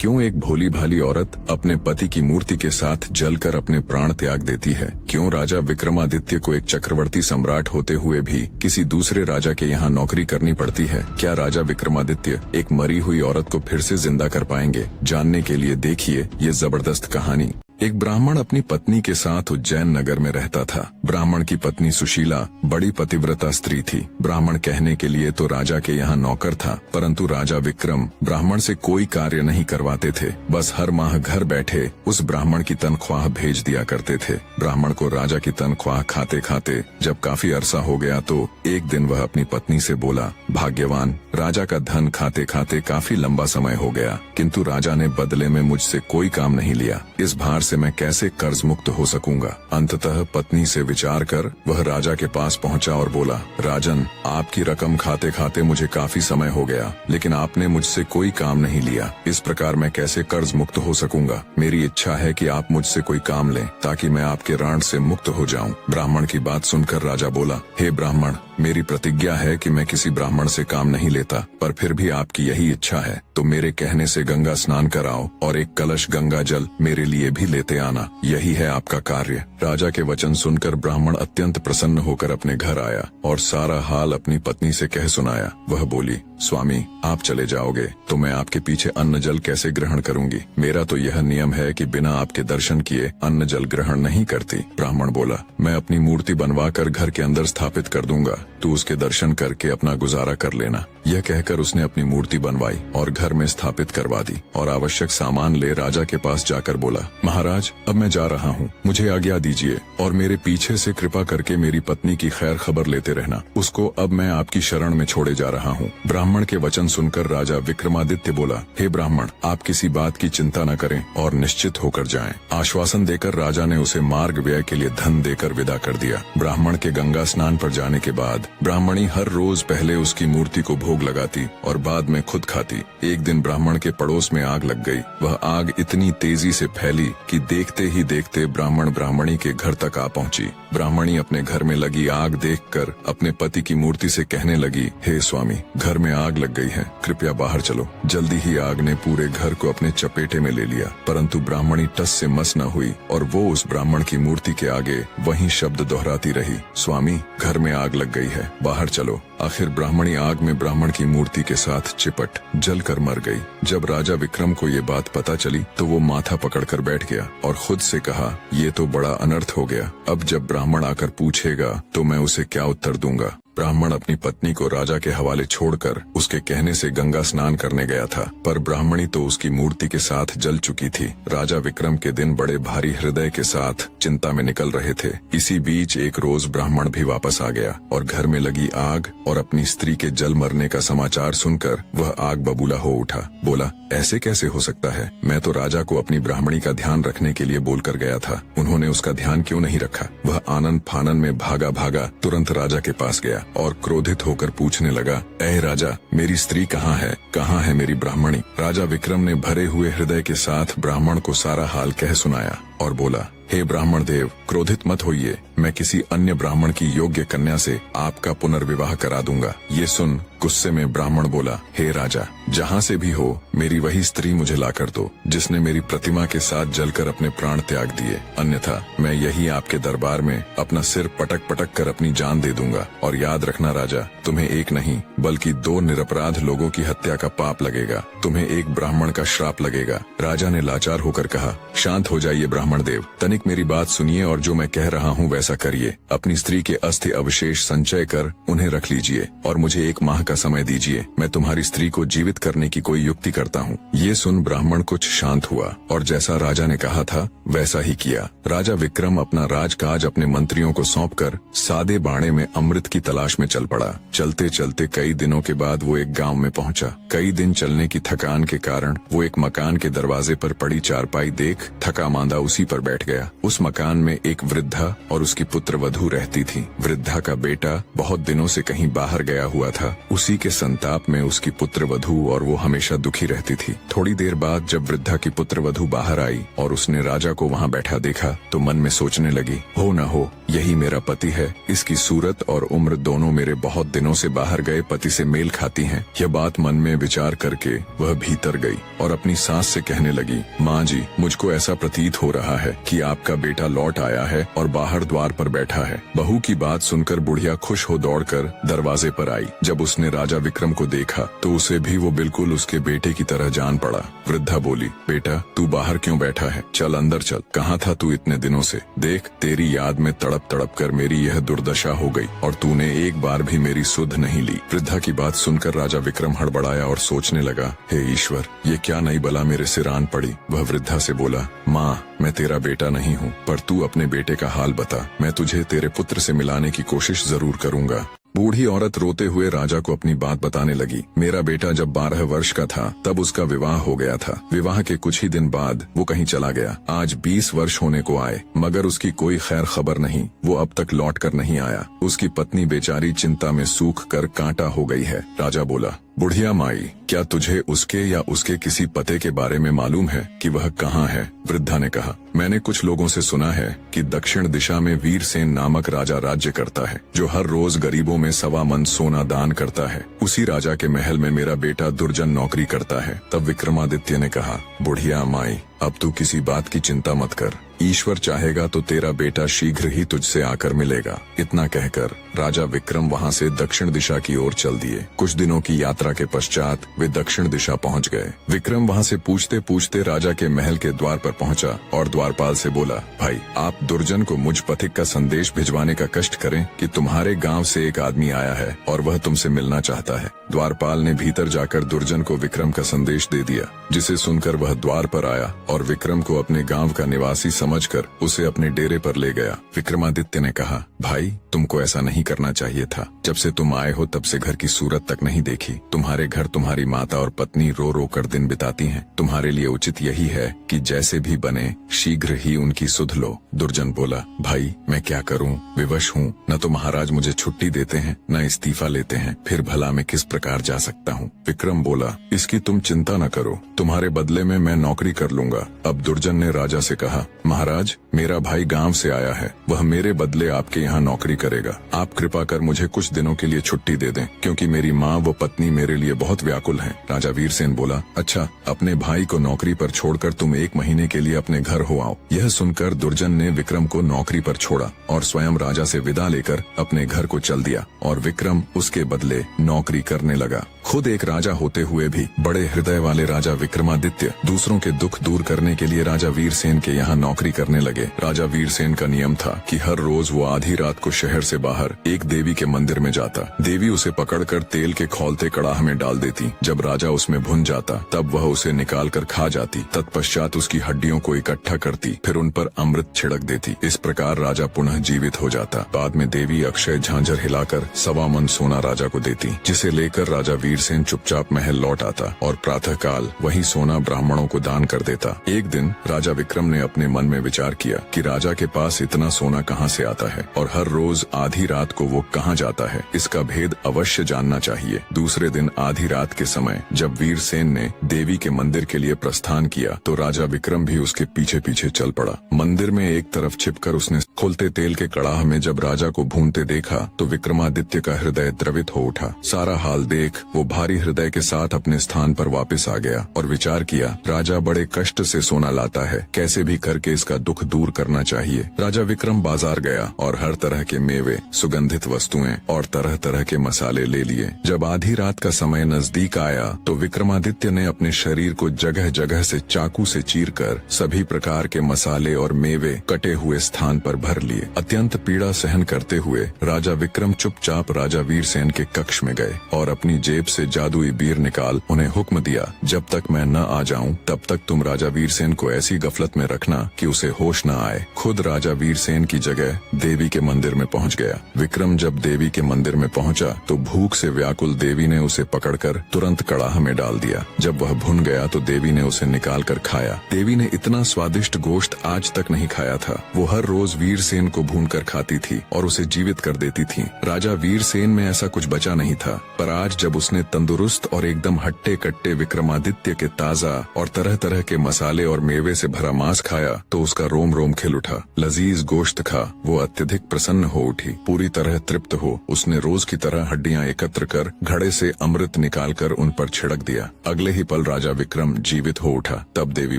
क्यों एक भोली भाली औरत अपने पति की मूर्ति के साथ जलकर अपने प्राण त्याग देती है? क्यों राजा विक्रमादित्य को एक चक्रवर्ती सम्राट होते हुए भी किसी दूसरे राजा के यहाँ नौकरी करनी पड़ती है? क्या राजा विक्रमादित्य एक मरी हुई औरत को फिर से जिंदा कर पाएंगे? जानने के लिए देखिए ये जबरदस्त कहानी। एक ब्राह्मण अपनी पत्नी के साथ उज्जैन नगर में रहता था। ब्राह्मण की पत्नी सुशीला बड़ी पतिव्रता स्त्री थी। ब्राह्मण कहने के लिए तो राजा के यहाँ नौकर था, परंतु राजा विक्रम ब्राह्मण से कोई कार्य नहीं करवाते थे। बस हर माह घर बैठे उस ब्राह्मण की तनख्वाह भेज दिया करते थे। ब्राह्मण को राजा की तनख्वाह खाते खाते जब काफी अरसा हो गया तो एक दिन वह अपनी पत्नी से बोला, भाग्यवान, राजा का धन खाते खाते काफी लंबा समय हो गया, किंतु राजा ने बदले में मुझसे कोई काम नहीं लिया। इस भार से मैं कैसे कर्ज मुक्त हो सकूंगा? अंततः पत्नी से विचार कर वह राजा के पास पहुंचा और बोला, राजन, आपकी रकम खाते खाते मुझे काफी समय हो गया, लेकिन आपने मुझसे कोई काम नहीं लिया। इस प्रकार मैं कैसे कर्ज मुक्त हो सकूंगा? मेरी इच्छा है कि आप मुझसे कोई काम लें ताकि मैं आपके ऋण से मुक्त हो जाऊं। ब्राह्मण की बात सुनकर राजा बोला, हे ब्राह्मण, मेरी प्रतिज्ञा है कि मैं किसी ब्राह्मण से काम नहीं लेता, पर फिर भी आपकी यही इच्छा है तो मेरे कहने से गंगा स्नान कराओ और एक कलश गंगा जल मेरे लिए भी लेते आना। यही है आपका कार्य। राजा के वचन सुनकर ब्राह्मण अत्यंत प्रसन्न होकर अपने घर आया और सारा हाल अपनी पत्नी से कह सुनाया। वह बोली, स्वामी, आप चले जाओगे तो मैं आपके पीछे अन्न जल कैसे ग्रहण करूंगी? मेरा तो यह नियम है कि बिना आपके दर्शन किए अन्न जल ग्रहण नहीं करती। ब्राह्मण बोला, मैं अपनी मूर्ति बनवाकर घर के अंदर स्थापित कर दूंगा, तू उसके दर्शन करके अपना गुजारा कर लेना। यह कहकर उसने अपनी मूर्ति बनवाई और घर में स्थापित करवा दी और आवश्यक सामान ले राजा के पास जाकर बोला, महाराज, अब मैं जा रहा हूँ, मुझे आज्ञा दीजिए और मेरे पीछे से कृपा करके मेरी पत्नी की खैर खबर लेते रहना। उसको अब मैं आपकी शरण में छोड़े जा रहा हूँ। ब्राह्मण के वचन सुनकर राजा विक्रमादित्य बोला, हे ब्राह्मण, आप किसी बात की चिंता न करें और निश्चित होकर जाएं। आश्वासन देकर राजा ने उसे मार्ग व्यय के लिए धन देकर विदा कर दिया। ब्राह्मण के गंगा स्नान पर जाने के बाद ब्राह्मणी हर रोज पहले उसकी मूर्ति को भोग लगाती और बाद में खुद खाती। एक दिन ब्राह्मण के पड़ोस में आग लग गई। वह आग इतनी तेजी से फैली कि देखते ही देखते ब्राह्मण ब्राह्मणी के घर तक आ पहुंची। ब्राह्मणी अपने घर में लगी आग देखकर अपने पति की मूर्ति से कहने लगी, हे स्वामी, घर में आग लग गई है, कृपया बाहर चलो। जल्दी ही आग ने पूरे घर को अपने चपेटे में ले लिया, परंतु ब्राह्मणी टस से मस न हुई और वो उस ब्राह्मण की मूर्ति के आगे वही शब्द दोहराती रही, स्वामी, घर में आग लग गई है, बाहर चलो। आखिर ब्राह्मणी आग में ब्राह्मण की मूर्ति के साथ चिपट जलकर मर गई। जब राजा विक्रम को ये बात पता चली तो वो माथा पकड़कर बैठ गया और खुद से कहा, ये तो बड़ा अनर्थ हो गया। अब जब ब्राह्मण आकर पूछेगा तो मैं उसे क्या उत्तर दूंगा? ब्राह्मण अपनी पत्नी को राजा के हवाले छोड़कर उसके कहने से गंगा स्नान करने गया था, पर ब्राह्मणी तो उसकी मूर्ति के साथ जल चुकी थी। राजा विक्रम के दिन बड़े भारी हृदय के साथ चिंता में निकल रहे थे। इसी बीच एक रोज ब्राह्मण भी वापस आ गया और घर में लगी आग और अपनी स्त्री के जल मरने का समाचार सुनकर वह आग बबूला हो उठा। बोला, ऐसे कैसे हो सकता है? मैं तो राजा को अपनी ब्राह्मणी का ध्यान रखने के लिए बोलकर गया था, उन्होंने उसका ध्यान क्यों नहीं रखा? वह आनंद फानन में भागा भागा तुरंत राजा के पास गया और क्रोधित होकर पूछने लगा, ऐ राजा, मेरी स्त्री कहाँ है? कहाँ है मेरी ब्राह्मणी? राजा विक्रम ने भरे हुए हृदय के साथ ब्राह्मण को सारा हाल कह सुनाया और बोला, हे ब्राह्मण देव, क्रोधित मत होइए, मैं किसी अन्य ब्राह्मण की योग्य कन्या से आपका पुनर्विवाह करा दूंगा। ये सुन गुस्से में ब्राह्मण बोला, हे राजा, जहाँ से भी हो मेरी वही स्त्री मुझे लाकर दो जिसने मेरी प्रतिमा के साथ जलकर अपने प्राण त्याग दिए, अन्यथा मैं यही आपके दरबार में अपना सिर पटक पटक कर अपनी जान दे दूंगा। और याद रखना राजा, तुम्हें एक नहीं बल्कि 2 निरपराध लोगों की हत्या का पाप लगेगा, तुम्हें एक ब्राह्मण का श्राप लगेगा। राजा ने लाचार होकर कहा, शांत हो जाइए ब्राह्मण देव, तनिक मेरी बात सुनिए और जो मैं कह रहा हूँ वैसा करिए। अपनी स्त्री के अस्थि अवशेष संचय कर उन्हें रख लीजिए और मुझे 1 माह का समय दीजिए, मैं तुम्हारी स्त्री को जीवित करने की कोई युक्ति करता हूँ। ये सुन ब्राह्मण कुछ शांत हुआ और जैसा राजा ने कहा था वैसा ही किया। राजा विक्रम अपना राजकाज अपने मंत्रियों को सौंपकर सादे बाणे में अमृत की तलाश में चल पड़ा। चलते चलते कई दिनों के बाद वो एक गांव में पहुंचा। कई दिन चलने की थकान के कारण वो एक मकान के दरवाजे पर पड़ी चारपाई देख थका मांदा उसी पर बैठ गया। उस मकान में एक वृद्धा और उसकी पुत्रवधू रहती थी। वृद्धा का बेटा बहुत दिनों से कहीं बाहर गया हुआ था। उसी के संताप में उसकी पुत्रवधू और वो हमेशा दुखी रहती थी। थोड़ी देर बाद जब वृद्धा की पुत्रवधू बाहर आई और उसने राजा को वहाँ बैठा देखा तो मन में सोचने लगी, हो न हो यही मेरा पति है। इसकी सूरत और उम्र दोनों मेरे बहुत दिनों से बाहर गए पति से मेल खाती हैं। यह बात मन में विचार करके वह भीतर गई और अपनी सास से कहने लगी, माँ जी, मुझको ऐसा प्रतीत हो रहा है कि आपका बेटा लौट आया है और बाहर द्वार पर बैठा है। बहू की बात सुनकर बुढ़िया खुश हो दौड़कर दरवाजे पर आई। जब उसने राजा विक्रम को देखा तो उसे भी वो बिल्कुल उसके बेटे की तरह जान पड़ा। वृद्धा बोली, बेटा तू बाहर क्यों बैठा है? चल अंदर चल। कहाँ था तू इतने दिनों से? देख तेरी याद में तड़प तड़प कर मेरी यह दुर्दशा हो गई और तूने एक बार भी मेरी सुध नहीं ली। वृद्धा की बात सुनकर राजा विक्रम हड़बड़ाया और सोचने लगा, हे ईश्वर, ये क्या नई बला मेरे सिर आन पड़ी। वह वृद्धा से बोला, माँ मैं तेरा बेटा नहीं हूँ, पर तू अपने बेटे का हाल बता, मैं तुझे तेरे पुत्र से मिलाने की कोशिश जरूर करूँगा। बूढ़ी औरत रोते हुए राजा को अपनी बात बताने लगी। मेरा बेटा जब 12 वर्ष का था तब उसका विवाह हो गया था। विवाह के कुछ ही दिन बाद वो कहीं चला गया। आज 20 वर्ष होने को आए मगर उसकी कोई खैर खबर नहीं। वो अब तक लौट कर नहीं आया। उसकी पत्नी बेचारी चिंता में सूख कर कांटा हो गई है। राजा बोला, बुढ़िया माई, क्या तुझे उसके या उसके किसी पते के बारे में मालूम है कि वह कहाँ है? वृद्धा ने कहा, मैंने कुछ लोगों से सुना है कि दक्षिण दिशा में वीरसेन नामक राजा राज्य करता है, जो हर रोज गरीबों में 1.25 मन सोना दान करता है। उसी राजा के महल में मेरा बेटा दुर्जन नौकरी करता है। तब विक्रमादित्य ने कहा, बुढ़िया माई, अब तू किसी बात की चिंता मत कर। ईश्वर चाहेगा तो तेरा बेटा शीघ्र ही तुझसे आकर मिलेगा। इतना कहकर राजा विक्रम वहाँ से दक्षिण दिशा की ओर चल दिए। कुछ दिनों की यात्रा के पश्चात वे दक्षिण दिशा पहुँच गए। विक्रम वहाँ से पूछते पूछते राजा के महल के द्वार पर पहुँचा और द्वारपाल से बोला, भाई आप दुर्जन को मुझ पथिक का संदेश भिजवाने का कष्ट करें कि तुम्हारे गाँव से एक आदमी आया है और वह तुमसे मिलना चाहता है। द्वारपाल ने भीतर जाकर दुर्जन को विक्रम का संदेश दे दिया, जिसे सुनकर वह द्वार पर आया और विक्रम को अपने गांव का निवासी समझकर उसे अपने डेरे पर ले गया। विक्रमादित्य ने कहा, भाई तुमको ऐसा नहीं करना चाहिए था। जब से तुम आए हो तब से घर की सूरत तक नहीं देखी। तुम्हारे घर तुम्हारी माता और पत्नी रो रो कर दिन बिताती हैं। तुम्हारे लिए उचित यही है कि जैसे भी बने शीघ्र ही उनकी सुध लो। दुर्जन बोला, भाई मैं क्या करूं, विवश हूं। न तो महाराज मुझे छुट्टी देते हैं न इस्तीफा लेते हैं, फिर भला मैं किस प्रकार जा सकता हूं? विक्रम बोला, इसकी तुम चिंता न करो, तुम्हारे बदले में मैं नौकरी कर लूंगा। अब दुर्जन ने राजा से कहा, महाराज मेरा भाई गांव से आया है, वह मेरे बदले आपके यहाँ नौकरी करेगा। आप कृपा कर मुझे कुछ दिनों के लिए छुट्टी दे दें, क्योंकि मेरी माँ व पत्नी मेरे लिए बहुत व्याकुल हैं। राजा वीरसेन बोला, अच्छा, अपने भाई को नौकरी पर छोड़कर तुम 1 महीने के लिए अपने घर हो आओ। यह सुनकर दुर्जन ने विक्रम को नौकरी पर छोड़ा और स्वयं राजा से विदा लेकर अपने घर को चल दिया और विक्रम उसके बदले नौकरी करने लगा। खुद एक राजा होते हुए भी बड़े हृदय वाले राजा विक्रमादित्य दूसरों के दुख दूर करने के लिए राजा वीरसेन के यहाँ नौकरी करने लगे। राजा वीरसेन का नियम था कि हर रोज वो आधी रात को शहर से बाहर एक देवी के मंदिर में जाता। देवी उसे पकड़कर तेल के खौलते कड़ाह में डाल देती। जब राजा उसमें भुन जाता तब वह उसे निकाल कर खा जाती। तत्पश्चात उसकी हड्डियों को इकट्ठा करती, फिर उन पर अमृत छिड़क देती। इस प्रकार राजा पुनः जीवित हो जाता। बाद में देवी अक्षय झांझर हिलाकर 1.25 मन सोना राजा को देती, जिसे लेकर राजा वीरसेन चुपचाप महल लौट आता और प्रातःकाल वही सोना ब्राह्मणों को दान कर देता। एक दिन राजा विक्रम ने अपने मन में विचार किया कि राजा के पास इतना सोना कहाँ से आता है और हर रोज आधी रात को वो कहाँ जाता है, इसका भेद अवश्य जानना चाहिए। दूसरे दिन आधी रात के समय जब वीरसेन ने देवी के मंदिर के लिए प्रस्थान किया तो राजा विक्रम भी उसके पीछे पीछे चल पड़ा। मंदिर में एक तरफ छिपकर उसने खोलते तेल के कड़ाह में जब राजा को भूनते देखा तो विक्रमादित्य का हृदय द्रवित हो उठा। सारा हाल देख वो भारी हृदय के साथ अपने स्थान पर वापस आ गया और विचार किया, राजा बड़े कष्ट से सोना लाता है, कैसे भी करके इसका दुख दूर करना चाहिए। राजा विक्रम बाजार गया और हर तरह के मेवे, सुगंधित वस्तुएं और तरह तरह के मसाले ले लिए। जब आधी रात का समय नजदीक आया तो विक्रमादित्य ने अपने शरीर को जगह जगह से चाकू से चीरकर सभी प्रकार के मसाले और मेवे कटे हुए स्थान पर भर लिए। अत्यंत पीड़ा सहन करते हुए राजा विक्रम चुपचाप राजा वीरसेन के कक्ष में गए और अपनी जेब से जादुई बीर निकाल उन्हें हुक्म दिया, जब तक मैं न आ जाऊं तब तक तुम राजा वीरसेन को ऐसी गफलत में रखना कि उसे होश न आए। खुद राजा वीरसेन की जगह देवी के मंदिर में पहुंच गया। विक्रम जब देवी के मंदिर में पहुंचा तो भूख से व्याकुल देवी ने उसे पकड़कर तुरंत कड़ाह में डाल दिया। जब वह भुन गया तो देवी ने उसे निकाल कर खाया। देवी ने इतना स्वादिष्ट गोश्त आज तक नहीं खाया था। वो हर रोज वीरसेन को भून कर खाती थी और उसे जीवित कर देती थी। राजा वीरसेन में ऐसा कुछ बचा नहीं था, पर आज जब उसने तंदुरुस्त और एकदम हट्टे कट्टे विक्रमादित्य के ताजा और तरह तरह के मसाले और मेवे से भरा मांस खाया तो उसका रोम रोम खिल उठा। लजीज गोश्त खा वो अत्यधिक प्रसन्न हो उठी। पूरी तरह तृप्त हो उसने रोज की तरह हड्डियां एकत्र कर घड़े से अमृत निकालकर उन पर छिड़क दिया। अगले ही पल राजा विक्रम जीवित हो उठा। तब देवी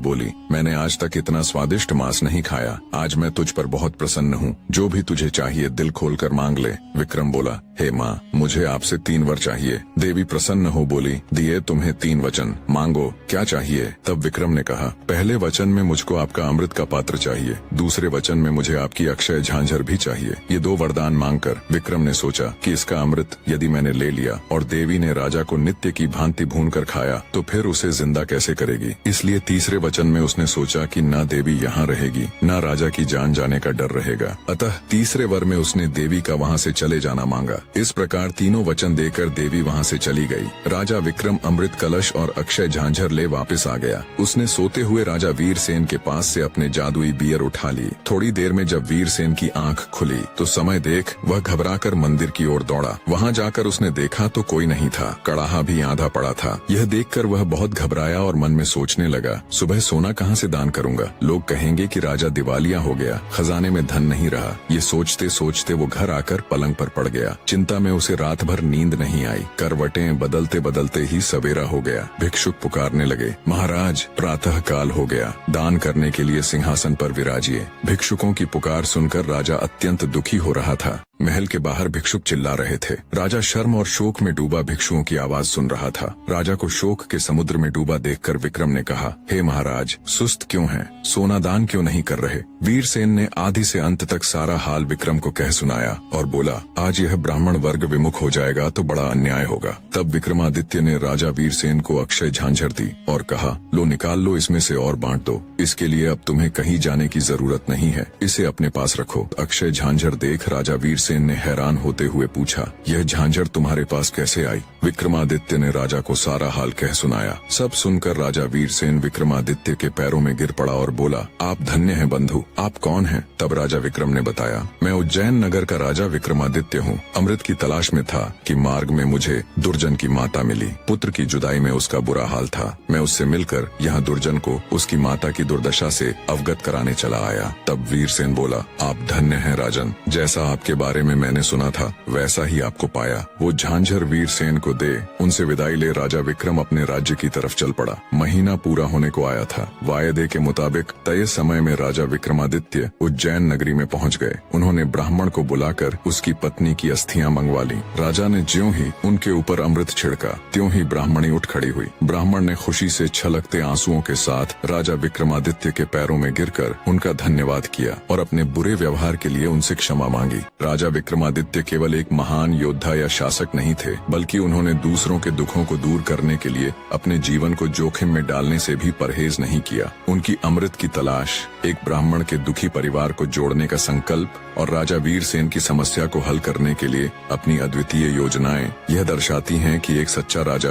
बोली, मैंने आज तक इतना स्वादिष्ट मांस नहीं खाया। आज मैं तुझ पर बहुत प्रसन्न हूँ। जो भी तुझे चाहिए दिल खोल कर मांग ले। विक्रम बोला, हे माँ, मुझे आपसे 3 वर चाहिए। देवी प्रसन्न हो बोली, दिए तुम्हें 3 वचन, मांगो क्या चाहिए। तब विक्रम ने कहा, पहले वचन में मुझको आपका अमृत का पात्र चाहिए, दूसरे वचन में मुझे आपकी अक्षय झांझर भी चाहिए। ये 2 वरदान मांगकर विक्रम ने सोचा कि इसका अमृत यदि मैंने ले लिया और देवी ने राजा को नित्य की भांति भून कर खाया तो फिर उसे जिंदा कैसे करेगी। इसलिए तीसरे वचन में उसने सोचा कि न देवी यहाँ रहेगी न राजा की जान जाने का डर रहेगा। अतः तीसरे वर में उसने देवी का वहाँ से चले जाना मांगा। इस प्रकार तीनों वचन देकर देवी वहाँ से चली गई। राजा विक्रम अमृत कलश और अक्षय झांझर ले वापस आ गया। उसने सोते हुए राजा वीरसेन के पास से अपने जादुई बियर उठा ली। थोड़ी देर में जब वीरसेन की आंख खुली तो समय देख वह घबराकर मंदिर की ओर दौड़ा। वहाँ जाकर उसने देखा तो कोई नहीं था। कड़ाहा भी आधा पड़ा था। यह देखकर वह बहुत घबराया और मन में सोचने लगा, सुबह सोना कहाँ से दान करूंगा। लोग कहेंगे कि राजा दिवालिया हो गया, खजाने में धन नहीं रहा। ये सोचते सोचते वो घर आकर पलंग पर पड़ गया। चिंता में उसे रात भर नींद नहीं आई। करवटें बदलते बदलते ही सवेरा हो गया। भिक्षुक पुकारने लगे, महाराज प्रातः काल हो गया, दान करने के लिए सिंहासन पर विराजिए। भिक्षुकों की पुकार सुनकर राजा अत्यंत दुखी हो रहा था। महल के बाहर भिक्षुक चिल्ला रहे थे। राजा शर्म और शोक में डूबा भिक्षुओं की आवाज सुन रहा था। राजा को शोक के समुद्र में डूबा देखकर विक्रम ने कहा, हे महाराज, सुस्त क्यों हैं? सोना दान क्यों नहीं कर रहे? वीरसेन ने आदि से अंत तक सारा हाल विक्रम को कह सुनाया और बोला, आज यह ब्राह्मण वर्ग विमुख हो जाएगा तो बड़ा अन्याय होगा। तब विक्रमादित्य ने राजा वीरसेन को अक्षय झांझर दी और कहा, लो निकाल लो इसमें से और बांट दो। इसके लिए अब तुम्हें कहीं जाने की जरूरत नहीं है, इसे अपने पास रखो। अक्षय झांझर देख राजा वीरसेन ने हैरान होते हुए पूछा, यह झांझर तुम्हारे पास कैसे आई? विक्रमादित्य ने राजा को सारा हाल कह सुनाया। सब सुनकर राजा वीरसेन विक्रमादित्य के पैरों में गिर पड़ा और बोला, आप धन्य हैं बंधु, आप कौन हैं? तब राजा विक्रम ने बताया, मैं उज्जैन नगर का राजा विक्रमादित्य हूँ। अमृत की तलाश में था कि मार्ग में मुझे दुर्जन की माता मिली। पुत्र की जुदाई में उसका बुरा हाल था। मैं उससे मिलकर यहाँ दुर्जन को उसकी माता की दुर्दशा से अवगत कराने चला आया। तब वीरसेन बोला, आप धन्य हैं राजन, जैसा आपके बारे में मैंने सुना था वैसा ही आपको पाया। वो झांझर वीरसेन को दे उनसे विदाई ले राजा विक्रम अपने राज्य की तरफ चल पड़ा। महीना पूरा होने को आया था। वायदे के मुताबिक तय समय में राजा विक्रमादित्य उज्जैन नगरी में पहुंच गए। उन्होंने ब्राह्मण को बुलाकर उसकी पत्नी की अस्थियां मंगवा ली। राजा ने ज्यों ही उनके ऊपर अमृत छिड़का त्यों ही ब्राह्मणी उठ खड़ी हुई। ब्राह्मण ने खुशी से छलकते आंसुओं के साथ राजा विक्रमादित्य के पैरों में गिरकर उनका धन्यवाद किया और अपने बुरे व्यवहार के लिए उनसे क्षमा मांगी। राजा विक्रमादित्य केवल एक महान योद्धा या शासक नहीं थे, बल्कि उन्होंने दूसरों के दुखों को दूर करने के लिए अपने जीवन को जोखिम में डालने से भी परहेज नहीं किया। उनकी अमृत की तलाश, एक ब्राह्मण के दुखी परिवार को जोड़ने का संकल्प और राजा वीरसेन की समस्या को हल करने के लिए अपनी अद्वितीय योजनाएं यह दर्शाती हैं कि एक सच्चा राजा